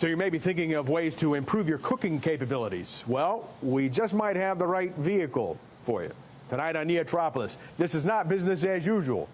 So you may be thinking of ways to improve your cooking capabilities. Well, we just might have the right vehicle for you. Tonight on NEOtropolis, this is not business as usual.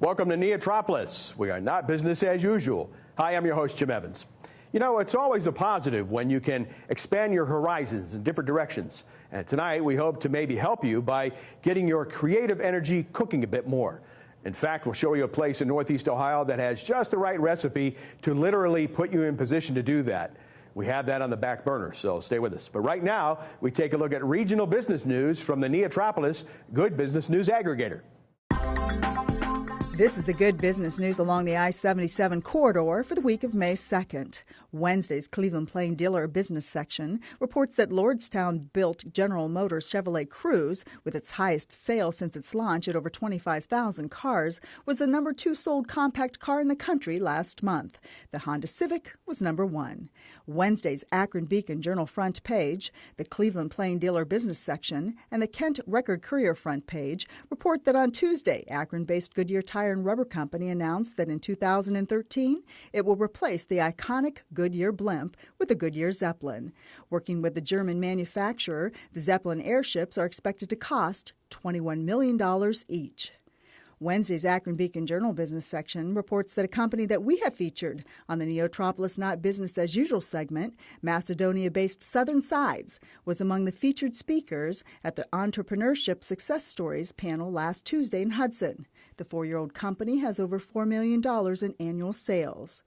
Welcome to NEOtropolis. We are not business as usual. Hi, I'm your host, Jim Evans. You know, it's always a positive when you can expand your horizons in different directions. And tonight, we hope to maybe help you by getting your creative energy cooking a bit more. In fact, we'll show you a place in Northeast Ohio that has just the right recipe to literally put you in position to do that. We have that on the back burner, so stay with us. But right now, we take a look at regional business news from the NEOtropolis Good Business News Aggregator. This is the good business news along the I-77 corridor for the week of May 2nd. Wednesday's Cleveland Plain Dealer business section reports that Lordstown-built General Motors Chevrolet Cruze, with its highest sale since its launch at over 25,000 cars, was the number 2 sold compact car in the country last month. The Honda Civic was number 1. Wednesday's Akron Beacon Journal front page, the Cleveland Plain Dealer business section, and the Kent Record Courier front page report that on Tuesday, Akron-based Goodyear Tire and Rubber Company announced that in 2013, it will replace the iconic Goodyear blimp with the Goodyear Zeppelin. Working with the German manufacturer, the Zeppelin airships are expected to cost $21 million each. Wednesday's Akron Beacon Journal business section reports that a company that we have featured on the NEOtropolis Not Business as Usual segment, Macedonia-based Southern Sides, was among the featured speakers at the Entrepreneurship Success Stories panel last Tuesday in Hudson. The 4-year-old company has over $4 million in annual sales.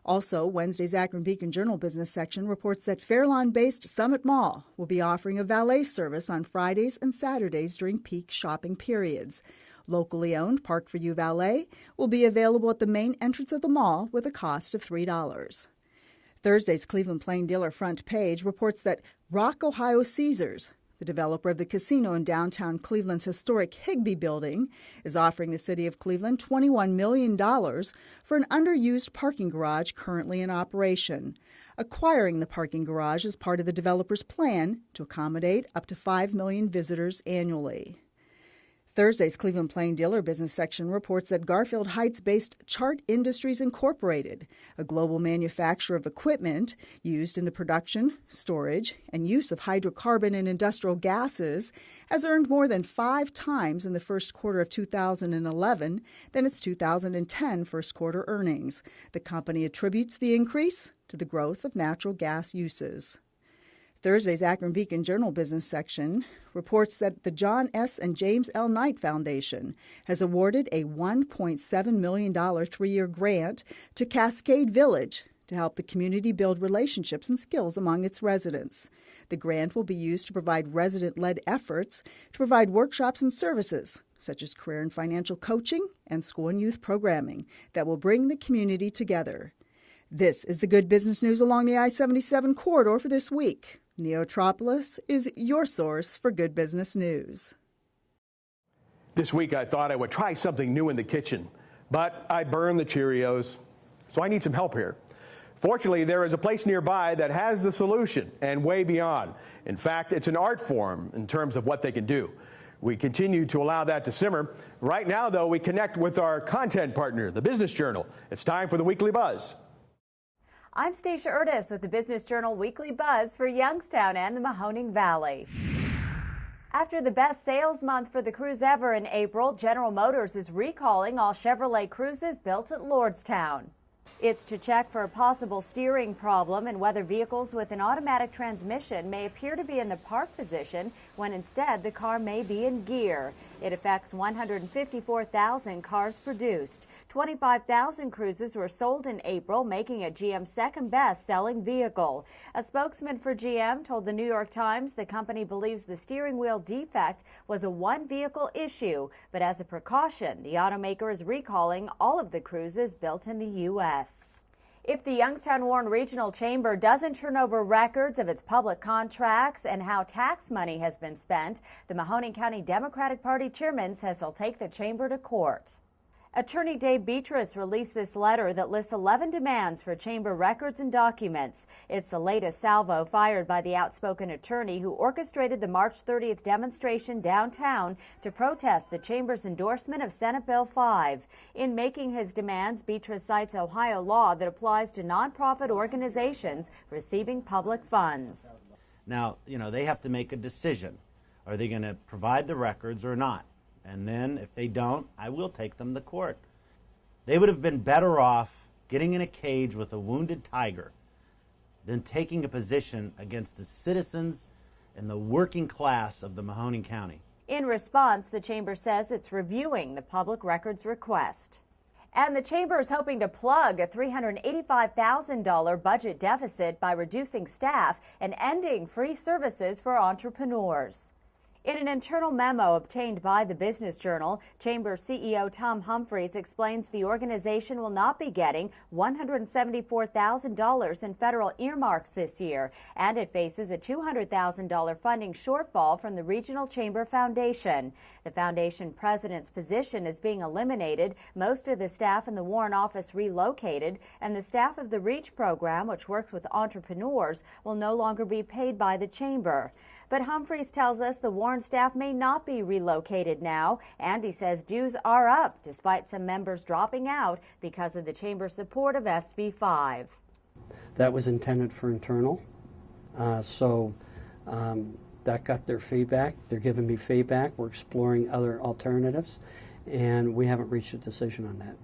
Also, Wednesday's Akron Beacon Journal business section reports that Fairlawn-based Summit Mall will be offering a valet service on Fridays and Saturdays during peak shopping periods. Locally owned Park for You Valet will be available at the main entrance of the mall with a cost of $3. Thursday's Cleveland Plain Dealer front page reports that Rock Ohio Caesars, the developer of the casino in downtown Cleveland's historic Higbee building, is offering the city of Cleveland $21 million for an underused parking garage currently in operation. Acquiring the parking garage is part of the developer's plan to accommodate up to 5 million visitors annually. Thursday's Cleveland Plain Dealer business section reports that Garfield Heights-based Chart Industries Incorporated, a global manufacturer of equipment used in the production, storage, and use of hydrocarbon and industrial gases, has earned more than 5 times in the first quarter of 2011 than its 2010 first quarter earnings. The company attributes the increase to the growth of natural gas uses. Thursday's Akron Beacon Journal business section reports that the John S. and James L. Knight Foundation has awarded a $1.7 million 3-year grant to Cascade Village to help the community build relationships and skills among its residents. The grant will be used to provide resident-led efforts to provide workshops and services, such as career and financial coaching and school and youth programming, that will bring the community together. This is the good business news along the I-77 corridor for this week. NEOtropolis is your source for good business news. This week I thought I would try something new in the kitchen, but I burned the Cheerios, so I need some help here. Fortunately, there is a place nearby that has the solution and way beyond. In fact, it's an art form in terms of what they can do. We continue to allow that to simmer. Right now, though, we connect with our content partner, the Business Journal. It's time for the Weekly Buzz. I'm Stacia Erdis with the Business Journal Weekly Buzz for Youngstown and the Mahoning Valley. After the best sales month for the Cruze ever in April, General Motors is recalling all Chevrolet Cruzes built at Lordstown. It's to check for a possible steering problem and whether vehicles with an automatic transmission may appear to be in the park position when instead the car may be in gear. It affects 154,000 cars produced. 25,000 Cruzes were sold in April, making it GM's second best-selling vehicle. A spokesman for GM told the New York Times the company believes the steering wheel defect was a one-vehicle issue, but as a precaution, the automaker is recalling all of the Cruzes built in the U.S. If the Youngstown-Warren Regional Chamber doesn't turn over records of its public contracts and how tax money has been spent, the Mahoning County Democratic Party chairman says he'll take the chamber to court. Attorney Dave Beatrice released this letter that lists 11 demands for chamber records and documents. It's the latest salvo fired by the outspoken attorney who orchestrated the March 30th demonstration downtown to protest the chamber's endorsement of Senate Bill 5. In making his demands, Beatrice cites Ohio law that applies to nonprofit organizations receiving public funds. Now, they have to make a decision. Are they going to provide the records or not? And then, if they don't, I will take them to court. They would have been better off getting in a cage with a wounded tiger than taking a position against the citizens and the working class of the Mahoning County. In response, the chamber says it's reviewing the public records request. And the chamber is hoping to plug a $385,000 budget deficit by reducing staff and ending free services for entrepreneurs. In an internal memo obtained by the Business Journal, Chamber CEO Tom Humphreys explains the organization will not be getting $174,000 in federal earmarks this year, and it faces a $200,000 funding shortfall from the Regional Chamber Foundation. The foundation president's position is being eliminated, most of the staff in the Warren office relocated, and the staff of the REACH program, which works with entrepreneurs, will no longer be paid by the chamber. But Humphreys tells us the Warren staff may not be relocated now, and he says dues are up despite some members dropping out because of the chamber's support of SB 5. That was intended for internal, so that got their feedback. They're giving me feedback. We're exploring other alternatives, and we haven't reached a decision on that.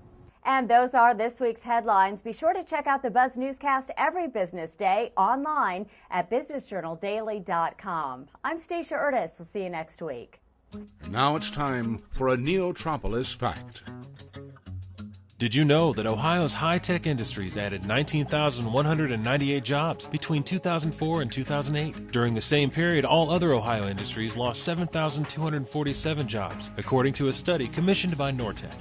And those are this week's headlines. Be sure to check out the Buzz Newscast every business day online at businessjournaldaily.com. I'm Stacia Urtis. We'll see you next week. Now it's time for a NEOtropolis fact. Did you know that Ohio's high-tech industries added 19,198 jobs between 2004 and 2008? During the same period, all other Ohio industries lost 7,247 jobs, according to a study commissioned by NorTech.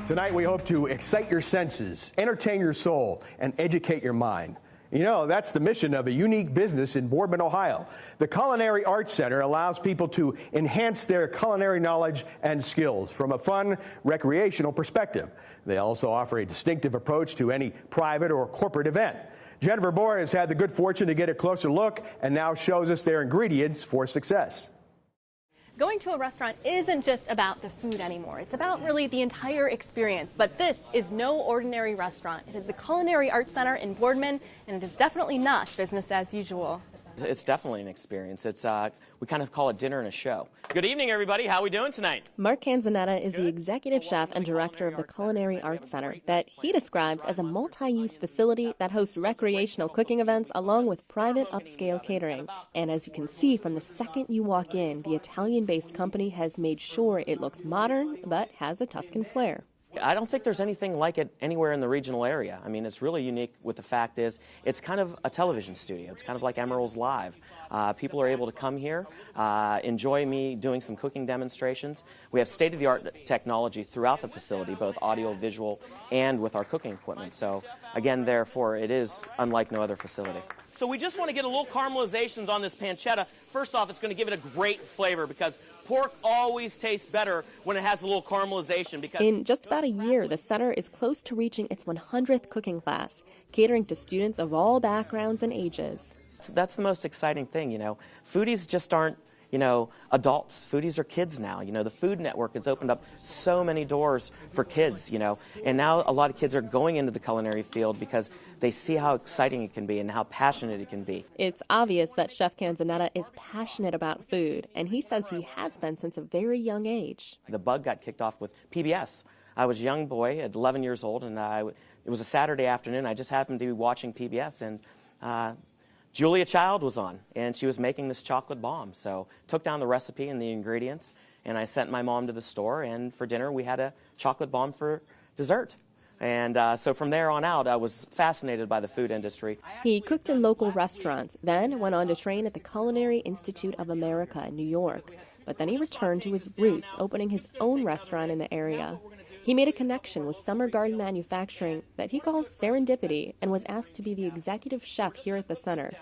Tonight we hope to excite your senses, entertain your soul, and educate your mind. That's the mission of a unique business in Boardman, Ohio. The Culinary Arts Center allows people to enhance their culinary knowledge and skills from a fun, recreational perspective. They also offer a distinctive approach to any private or corporate event. Jennifer Bohr has had the good fortune to get a closer look and now shows us their ingredients for success. Going to a restaurant isn't just about the food anymore. It's about really the entire experience. But this is no ordinary restaurant. It is the Culinary Arts Center in Boardman, and it is definitely not business as usual. It's definitely an experience. It's we kind of call it dinner and a show. Good evening, everybody. How are we doing tonight? Mark Canzanetta is the executive chef and director of the Culinary Arts Center that he describes as a multi-use facility that hosts recreational cooking events along with private upscale catering. And as you can see from the second you walk in, the Italian-based company has made sure it looks modern but has a Tuscan flair. I don't think there's anything like it anywhere in the regional area. I mean, it's really unique with the fact is it's kind of a television studio. It's kind of like Emeril's Live. People are able to come here, enjoy me doing some cooking demonstrations. We have state-of-the-art technology throughout the facility, both audio, visual, and with our cooking equipment. So, again, therefore, it is unlike no other facility. So we just want to get a little caramelizations on this pancetta. First off, it's going to give it a great flavor because pork always tastes better when it has a little caramelization. In just about a year, the center is close to reaching its 100th cooking class, catering to students of all backgrounds and ages. That's the most exciting thing, Foodies just aren't, adults. Foodies are kids now. The Food Network has opened up so many doors for kids, and now a lot of kids are going into the culinary field because they see how exciting it can be and how passionate it can be. It's obvious that Chef Canzanetta is passionate about food, and he says he has been since a very young age. The bug got kicked off with PBS. I was a young boy at 11 years old, and it was a Saturday afternoon. I just happened to be watching PBS, and Julia Child was on, and she was making this chocolate bomb. So took down the recipe and the ingredients, and I sent my mom to the store, and for dinner we had a chocolate bomb for dessert. And so from there on out, I was fascinated by the food industry. He cooked in local restaurants, then went on to train at the Culinary Institute of America in New York. But then he returned to his roots, opening his own restaurant in the area. He made a connection with Summer Garden Manufacturing that he calls serendipity and was asked to be the executive chef here at the center.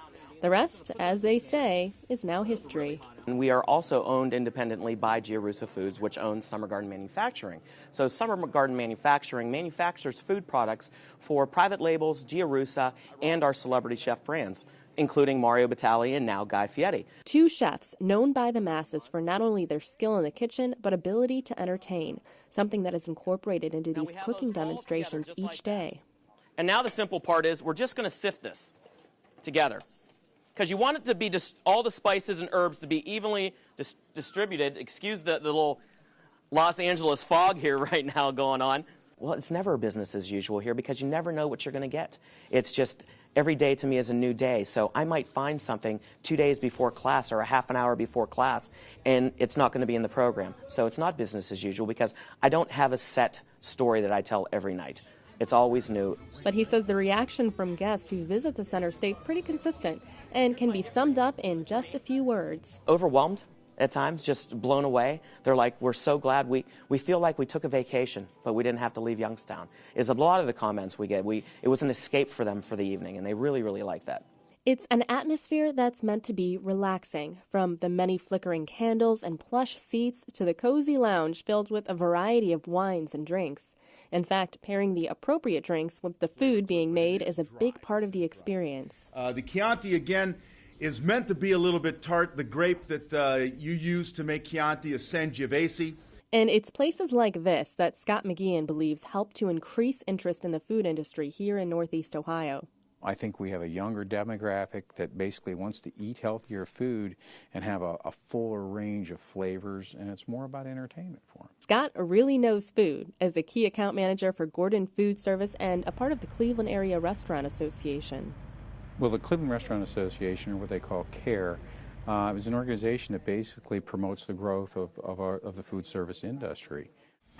The rest, as they say, is now history. And we are also owned independently by Giarusa Foods, which owns Summer Garden Manufacturing. So Summer Garden Manufacturing manufactures food products for private labels, Giarusa, and our celebrity chef brands, including Mario Batali and now Guy Fieri. Two chefs known by the masses for not only their skill in the kitchen, but ability to entertain, something that is incorporated into these cooking demonstrations each day. And now the simple part is we're just going to sift this together, because you want it to be all the spices and herbs to be evenly distributed. Excuse the little Los Angeles fog here right now going on. Well, it's never business as usual here because you never know what you're going to get. It's just every day to me is a new day. So I might find something 2 days before class or a half an hour before class, and it's not going to be in the program. So it's not business as usual because I don't have a set story that I tell every night. It's always new. But he says the reaction from guests who visit the center stay pretty consistent and can be summed up in just a few words. Overwhelmed at times, just blown away. They're like, we're so glad we feel like we took a vacation, but we didn't have to leave Youngstown, is a lot of the comments we get. It was an escape for them for the evening, and they really, really like that. It's an atmosphere that's meant to be relaxing, from the many flickering candles and plush seats to the cozy lounge filled with a variety of wines and drinks. In fact, pairing the appropriate drinks with the food being made is a big part of the experience. The Chianti, again, is meant to be a little bit tart. The grape that you use to make Chianti is Sangiovese. And it's places like this that Scott McGeehan believes help to increase interest in the food industry here in Northeast Ohio. I think we have a younger demographic that basically wants to eat healthier food and have a fuller range of flavors, and it's more about entertainment for them. Scott really knows food as the key account manager for Gordon Food Service and a part of the Cleveland Area Restaurant Association. Well, the Cleveland Restaurant Association, or what they call CARE, is an organization that basically promotes the growth of the food service industry.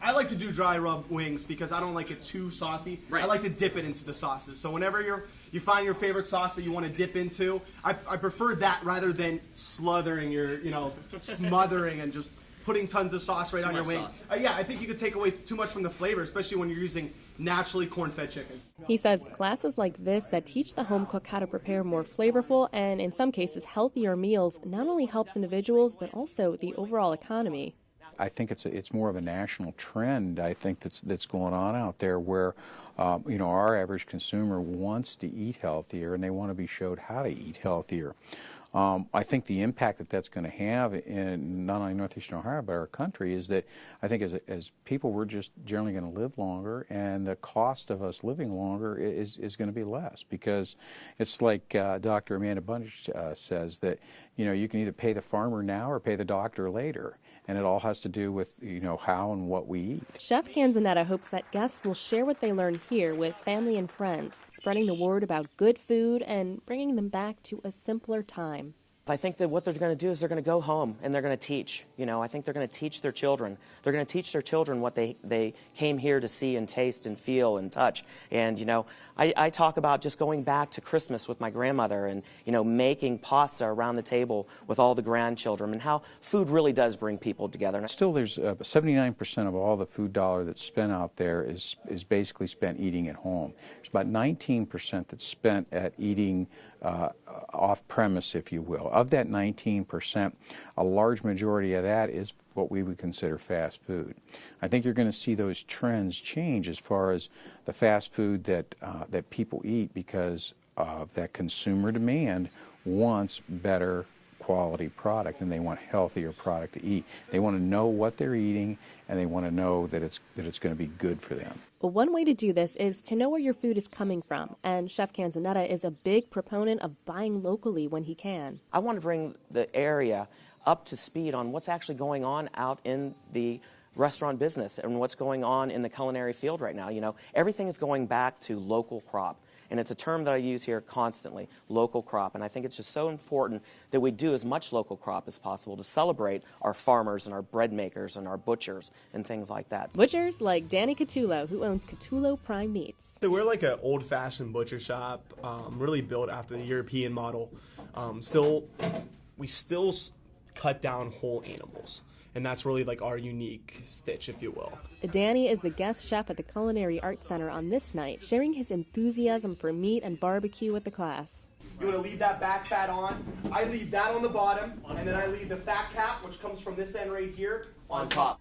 I like to do dry rub wings because I don't like it too saucy. Right. I like to dip it into the sauces. So whenever you find your favorite sauce that you want to dip into, I prefer that rather than smothering and just putting tons of sauce right on your wing. Yeah, I think you could take away too much from the flavor, especially when you're using naturally corn-fed chicken. He says classes like this that teach the home cook how to prepare more flavorful and, in some cases, healthier meals not only helps individuals but also the overall economy. I think it's more of a national trend, I think, that's going on out there where, our average consumer wants to eat healthier and they want to be showed how to eat healthier. I think the impact that's going to have in not only Northeastern Ohio but our country is that I think as people, we're just generally going to live longer, and the cost of us living longer is going to be less, because it's like Dr. Amanda Bunch says that you can either pay the farmer now or pay the doctor later. And it all has to do with, how and what we eat. Chef Canzonetta hopes that guests will share what they learn here with family and friends, spreading the word about good food and bringing them back to a simpler time. I think that what they're going to do is they're going to go home and they're going to teach. I think they're going to teach their children. They're going to teach their children what they came here to see and taste and feel and touch. And, I talk about just going back to Christmas with my grandmother and, making pasta around the table with all the grandchildren, and how food really does bring people together. Still, there's 79% of all the food dollar that's spent out there is basically spent eating at home. There's about 19% that's spent at eating off-premise, if you will. Of that 19%, a large majority of that is what we would consider fast food. I think you're going to see those trends change as far as the fast food that people eat, because of that consumer demand wants better quality product, and they want healthier product to eat. They want to know what they're eating, and they want to know that it's going to be good for them. Well, one way to do this is to know where your food is coming from, and Chef Canzonetta is a big proponent of buying locally when he can. I want to bring the area up to speed on what's actually going on out in the restaurant business and what's going on in the culinary field right now. Everything is going back to local crop. And it's a term that I use here constantly, local crop. And I think it's just so important that we do as much local crop as possible to celebrate our farmers and our bread makers and our butchers and things like that. Butchers like Danny Catullo, who owns Catullo Prime Meats. So we're like an old-fashioned butcher shop, really built after the European model. We still cut down whole animals. and that's really like our unique stitch, if you will. Danny is the guest chef at the Culinary Arts Center on this night, sharing his enthusiasm for meat and barbecue with the class. You want to leave that back fat on. I leave that on the bottom, and then I leave the fat cap, which comes from this end right here, on top.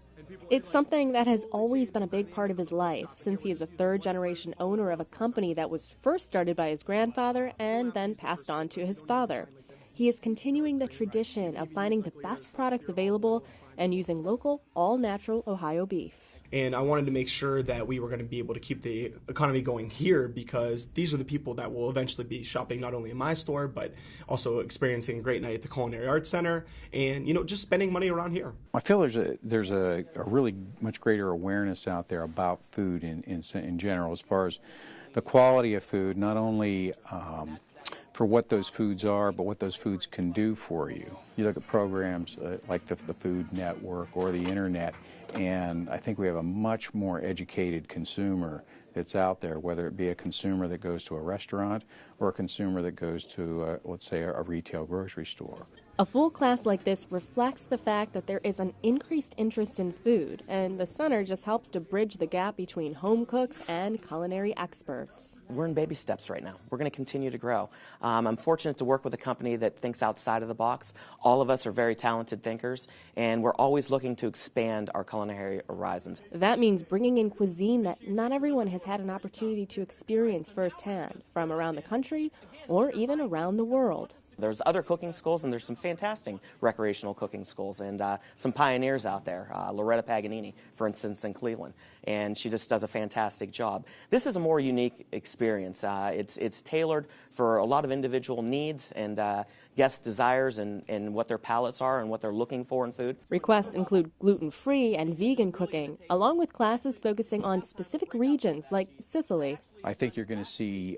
It's something that has always been a big part of his life, since he is a third-generation owner of a company that was first started by his grandfather and then passed on to his father. He is continuing the tradition of finding the best products available and using local, all-natural Ohio beef. And I wanted to make sure that we were going to be able to keep the economy going here, because these are the people that will eventually be shopping not only in my store, but also experiencing a great night at the Culinary Arts Center and, just spending money around here. I feel there's a really much greater awareness out there about food in general, as far as the quality of food, not only for what those foods are, but what those foods can do for you. You look at programs like the Food Network or the Internet, and I think we have a much more educated consumer that's out there, whether it be a consumer that goes to a restaurant or a consumer that goes to, let's say, a retail grocery store. A full class like this reflects the fact that there is an increased interest in food, and the center just helps to bridge the gap between home cooks and culinary experts. We're in baby steps right now. We're going to continue to grow. I'm fortunate to work with a company that thinks outside of the box. All of us are very talented thinkers, and we're always looking to expand our culinary horizons. That means bringing in cuisine that not everyone has had an opportunity to experience firsthand, from around the country or even around the world. There's other cooking schools, and there's some fantastic recreational cooking schools, and some pioneers out there. Loretta Paganini, for instance, in Cleveland, and she just does a fantastic job. This is a more unique experience. It's tailored for a lot of individual needs and guest desires and what their palates are and what they're looking for in food. Requests include gluten-free and vegan cooking, along with classes focusing on specific regions like Sicily. I think you're going to see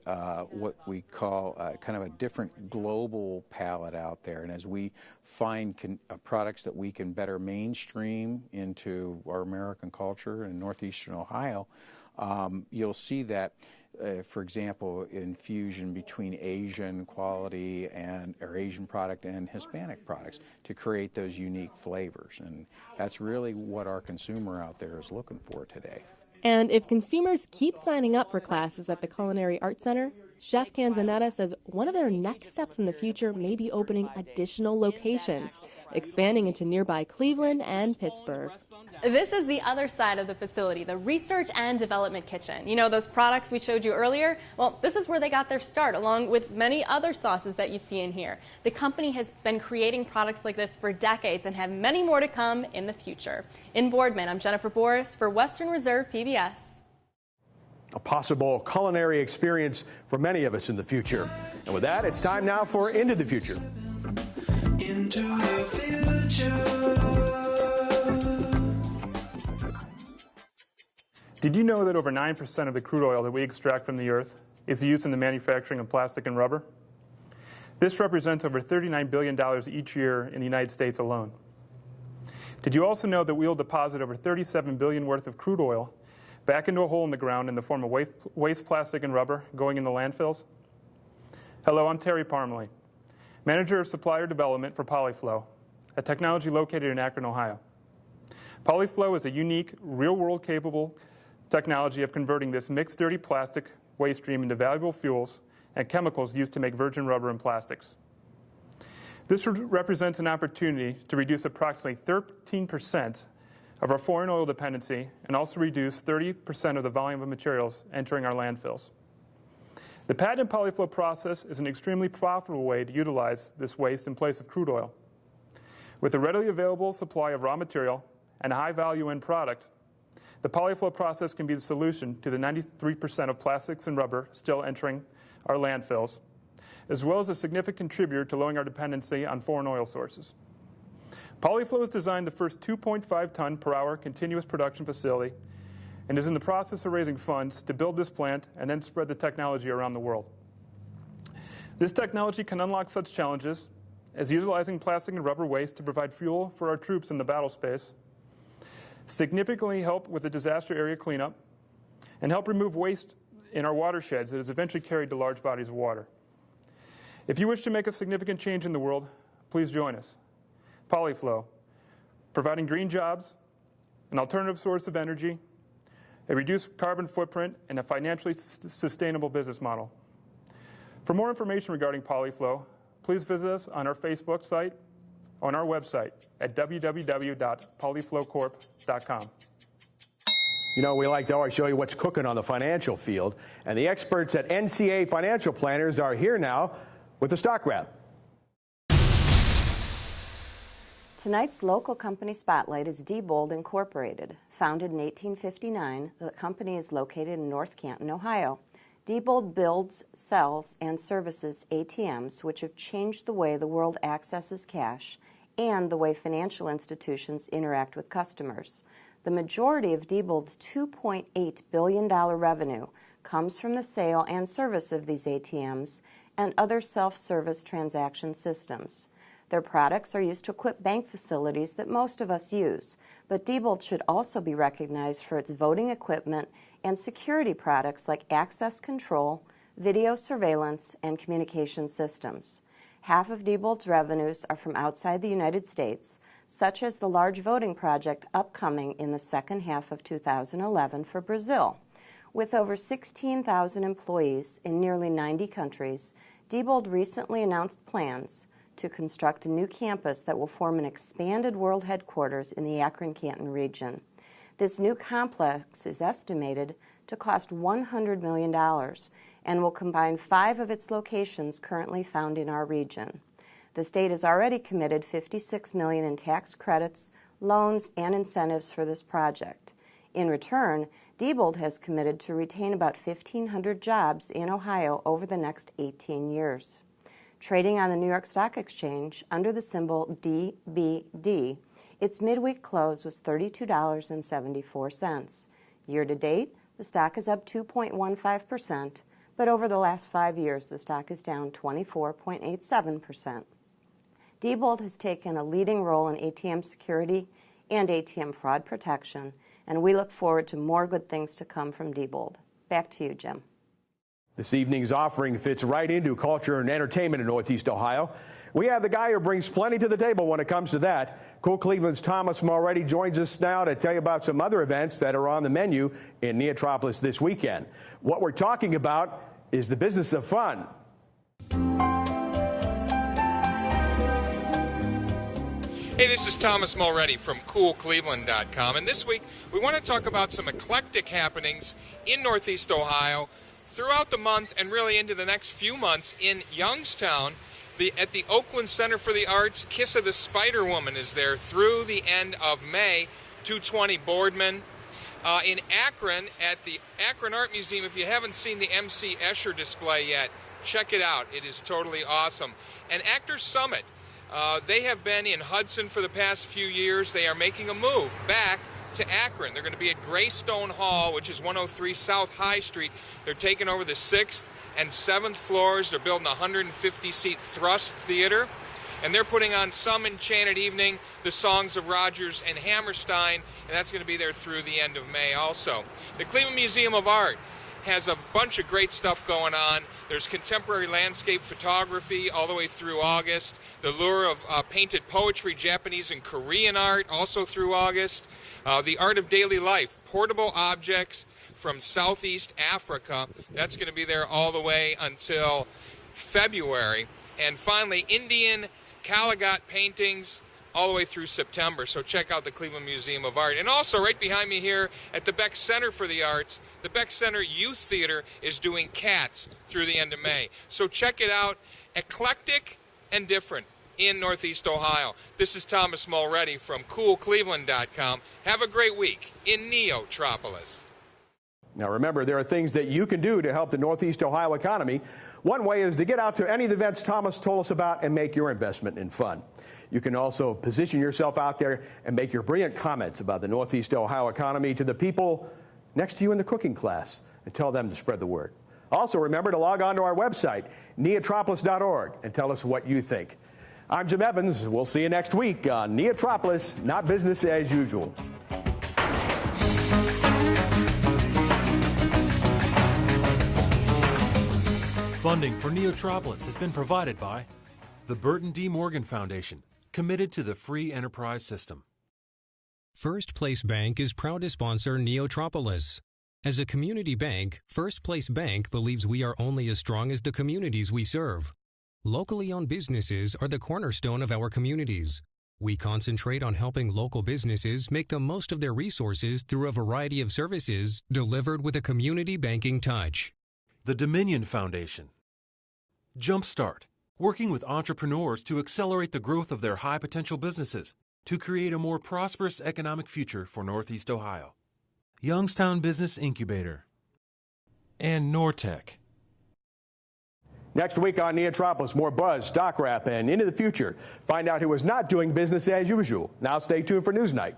what we call kind of a different global palette out there. And as we find products that we can better mainstream into our American culture in northeastern Ohio, you'll see that, for example, infusion between Asian quality or Asian product and Hispanic products to create those unique flavors. And that's really what our consumer out there is looking for today. And if consumers keep signing up for classes at the Culinary Arts Center, Chef Canzonetta says one of their next steps in the future may be opening additional locations, expanding into nearby Cleveland and Pittsburgh. This is the other side of the facility, the Research and Development Kitchen. You know those products we showed you earlier? Well, this is where they got their start, along with many other sauces that you see in here. The company has been creating products like this for decades and have many more to come in the future. In Boardman, I'm Jennifer Boris for Western Reserve PBS. A possible culinary experience for many of us in the future. And with that, it's time now for Into the Future. Into the future. Did you know that over 9% of the crude oil that we extract from the earth is used in the manufacturing of plastic and rubber? This represents over $39 billion each year in the United States alone. Did you also know that we will deposit over $37 billion worth of crude oil back into a hole in the ground in the form of waste plastic and rubber going in the landfills? Hello, I'm Terry Parmalee, Manager of Supplier Development for PolyFlow, a technology located in Akron, Ohio. PolyFlow is a unique, real-world capable technology of converting this mixed dirty plastic waste stream into valuable fuels and chemicals used to make virgin rubber and plastics. This represents an opportunity to reduce approximately 13% of our foreign oil dependency and also reduce 30% of the volume of materials entering our landfills. The patented PolyFlow process is an extremely profitable way to utilize this waste in place of crude oil. With a readily available supply of raw material and a high-value end product, the PolyFlow process can be the solution to the 93% of plastics and rubber still entering our landfills, as well as a significant contributor to lowering our dependency on foreign oil sources. PolyFlow has designed the first 2.5-ton per hour continuous production facility and is in the process of raising funds to build this plant and then spread the technology around the world. This technology can unlock such challenges as utilizing plastic and rubber waste to provide fuel for our troops in the battle space, significantly help with the disaster area cleanup, and help remove waste in our watersheds that is eventually carried to large bodies of water. If you wish to make a significant change in the world, please join us. PolyFlow, providing green jobs, an alternative source of energy, a reduced carbon footprint, and a financially sustainable business model. For more information regarding PolyFlow, please visit us on our Facebook site, on our website at www.polyflowcorp.com. You know, we like to always show you what's cooking on the financial field, and the experts at NCA Financial Planners are here now with the stock wrap. Tonight's local company spotlight is Diebold Incorporated. Founded in 1859, the company is located in North Canton, Ohio. Diebold builds, sells, and services ATMs, which have changed the way the world accesses cash and the way financial institutions interact with customers. The majority of Diebold's $2.8 billion revenue comes from the sale and service of these ATMs and other self-service transaction systems. Their products are used to equip bank facilities that most of us use, but Diebold should also be recognized for its voting equipment and security products like access control, video surveillance, and communication systems. Half of Diebold's revenues are from outside the United States, such as the large voting project upcoming in the second half of 2011 for Brazil. With over 16,000 employees in nearly 90 countries, Diebold recently announced plans to construct a new campus that will form an expanded world headquarters in the Akron-Canton region. This new complex is estimated to cost $100 million and will combine 5 of its locations currently found in our region. The state has already committed $56 million in tax credits, loans, and incentives for this project. In return, Diebold has committed to retain about 1,500 jobs in Ohio over the next 18 years. Trading on the New York Stock Exchange under the symbol DBD, its midweek close was $32.74. Year to date, the stock is up 2.15%, but over the last 5 years, the stock is down 24.87%. Diebold has taken a leading role in ATM security and ATM fraud protection, and we look forward to more good things to come from Diebold. Back to you, Jim. This evening's offering fits right into culture and entertainment in Northeast Ohio. We have the guy who brings plenty to the table when it comes to that. Cool Cleveland's Thomas Mulready joins us now to tell you about some other events that are on the menu in NEOtropolis this weekend. What we're talking about is the business of fun. Hey, this is Thomas Mulready from CoolCleveland.com, and this week we want to talk about some eclectic happenings in Northeast Ohio throughout the month and really into the next few months in Youngstown. At the Oakland Center for the Arts, Kiss of the Spider Woman is there through the end of May, 220 Boardman. In Akron, at the Akron Art Museum, if you haven't seen the MC Escher display yet, check it out. It is totally awesome. And Actors Summit, they have been in Hudson for the past few years. They are making a move back to Akron. They're going to be at Greystone Hall, which is 103 South High Street. They're taking over the 6th and 7th floors. They're building a 150-seat thrust theater, and they're putting on Some Enchanted Evening, The Songs of Rodgers and Hammerstein, and that's going to be there through the end of May also. The Cleveland Museum of Art has a bunch of great stuff going on. There's contemporary landscape photography all the way through August. The lure of painted poetry, Japanese and Korean art, also through August. The Art of Daily Life, portable objects from Southeast Africa. That's going to be there all the way until February. And finally, Indian Caligot paintings all the way through September. So check out the Cleveland Museum of Art. And also right behind me here at the Beck Center for the Arts, the Beck Center Youth Theater is doing Cats through the end of May. So check it out. Eclectic and different in Northeast Ohio. This is Thomas Mulready from CoolCleveland.com. Have a great week in NEOtropolis. Now remember, there are things that you can do to help the Northeast Ohio economy. One way is to get out to any of the events Thomas told us about and make your investment in fun. You can also position yourself out there and make your brilliant comments about the Northeast Ohio economy to the people next to you in the cooking class and tell them to spread the word. Also remember to log on to our website, neotropolis.org, and tell us what you think. I'm Jim Evans. We'll see you next week on NEOtropolis, not business as usual. Funding for NEOtropolis has been provided by the Burton D. Morgan Foundation, committed to the free enterprise system. First Place Bank is proud to sponsor NEOtropolis. As a community bank, First Place Bank believes we are only as strong as the communities we serve. Locally owned businesses are the cornerstone of our communities. We concentrate on helping local businesses make the most of their resources through a variety of services delivered with a community banking touch. The Dominion Foundation. JumpStart, working with entrepreneurs to accelerate the growth of their high-potential businesses to create a more prosperous economic future for Northeast Ohio. Youngstown Business Incubator. And NorTech. Next week on NEOtropolis, more buzz, stock wrap, and into the future. Find out who is not doing business as usual. Now stay tuned for Newsnight.